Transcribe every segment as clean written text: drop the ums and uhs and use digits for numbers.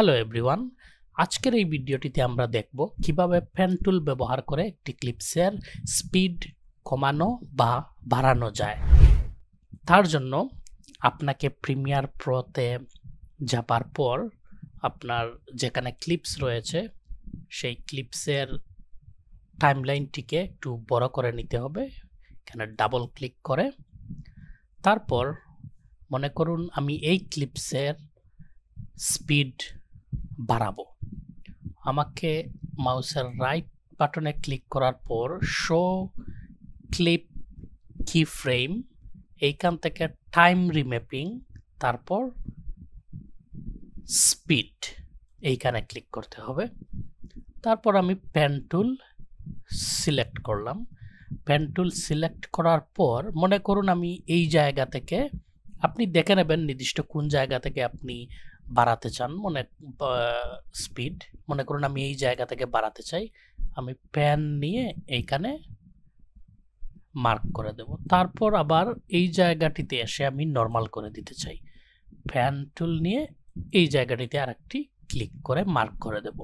Hello everyone, আজকের এই ভিডিওটিতে আমরা দেখব কিভাবে পেন টুল ব্যবহার করে একটি ক্লিপসের স্পিড কমানো বা বাড়ানো যায়। তার জন্য আপনাকে প্রিমিয়ার প্রোতে যাবার পর আপনার যেখানে ক্লিপস রয়েছে সেই ক্লিপসের টাইমলাইনটিকে একটু বড় করে নিতে হবে। এখানে ডাবল ক্লিক করে তারপর মনে করুন আমি এই ক্লিপসের স্পিড বাড়াবো। আমাকে মাউসের রাইট বাটনে ক্লিক করার পর শো ক্লিপ কি ফ্রেম, এইখান থেকে টাইম রিম্যাপিং, তারপর স্পিড এইখানে ক্লিক করতে হবে। তারপর আমি পেন টুল সিলেক্ট করলাম। পেন টুল সিলেক্ট করার পর মনে করুন আমি এই জায়গা থেকে, আপনি দেখে নেবেন নির্দিষ্ট কোন জায়গা থেকে আপনি বাড়াতে চান স্পিড। মনে করুন আমি এই জায়গা থেকে বাড়াতে চাই, আমি পেন নিয়ে এইখানে মার্ক করে দেব। তারপর আবার এই জায়গাটিতে এসে আমি নরমাল করে দিতে চাই, পেন টুল নিয়ে এই জায়গাটিতে আরেকটি ক্লিক করে মার্ক করে দেব।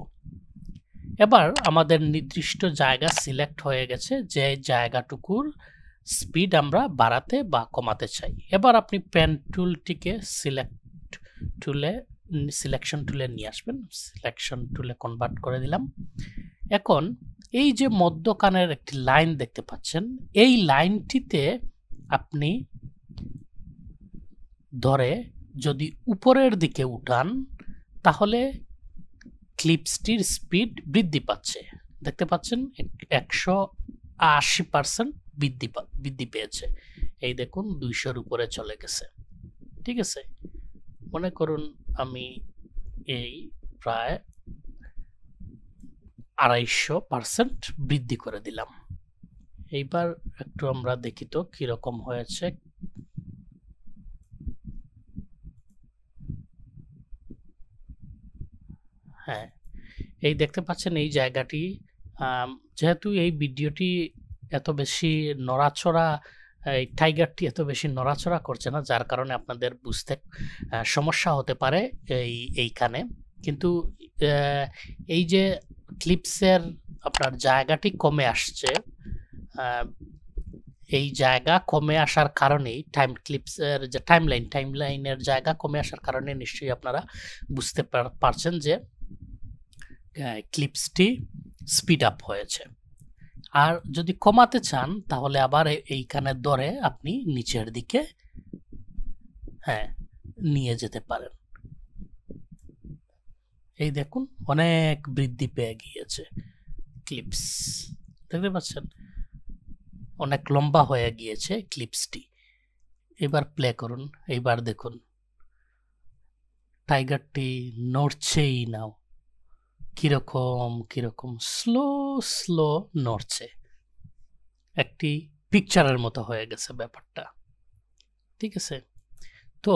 এবার আমাদের নির্দিষ্ট জায়গা সিলেক্ট হয়ে গেছে, যে জায়গাটুকুর স্পিড আমরা বাড়াতে বা কমাতে চাই। এবার আপনি পেন টুলটিকে সিলেকশন টুলে নিয়ে আসবেন। সিলেকশন টুলে কনভার্ট করে দিলাম। এখন এই যে মধ্যখানের একটি লাইন দেখতে পাচ্ছেন, এই লাইনটিতে আপনি ধরে যদি উপরের দিকে উঠান তাহলে ক্লিপসটির স্পিড বৃদ্ধি পাচ্ছে। দেখতে পাচ্ছেন 180% বৃদ্ধি পেয়েছে। এই দেখুন 200-র উপরে চলে গেছে। ঠিক আছে, মনে করুন আমি এই প্রায় 250% বৃদ্ধি করে দিলাম। এইবার একটু আমরা দেখি তো কিরকম হয়েছে। হ্যাঁ, এই দেখতে পাচ্ছেন এই জায়গাটি, যেহেতু এই ভিডিওটি এত বেশি নড়াচড়া, এই টাইগারটি এত বেশি নড়াচড়া করছে না, যার কারণে আপনাদের বুঝতে সমস্যা হতে পারে এইখানে। কিন্তু এই যে ক্লিপসের আপনার জায়গাটি কমে আসছে, এই জায়গা কমে আসার কারণেই ক্লিপসের যে টাইমলাইনের জায়গা কমে আসার কারণে নিশ্চয়ই আপনারা বুঝতে পারছেন যে ক্লিপসটি স্পিড আপ হয়েছে। আর যদি কমাতে চান তাহলে আবার এইখানে ধরে আপনি নিচের দিকে নিয়ে যেতে পারেন। এই দেখুন অনেক বৃদ্ধি পেয়ে গিয়েছে ক্লিপস, দেখতে পাচ্ছেন অনেক লম্বা হয়ে গিয়েছে ক্লিপসটি। এবার প্লে করুন, এইবার দেখুন টাইগারটি নড়ছেই নাও, কিরকম স্লো নড়ছে, একটি পিকচারের মতো হয়ে গেছে ব্যাপারটা। ঠিক আছে, তো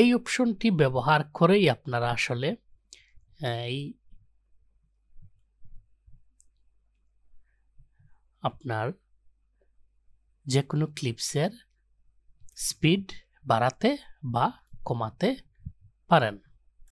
এই অপশনটি ব্যবহার করেই আপনারা আসলে আপনার যে কোনো ক্লিপসের স্পিড বাড়াতে বা কমাতে পারেন।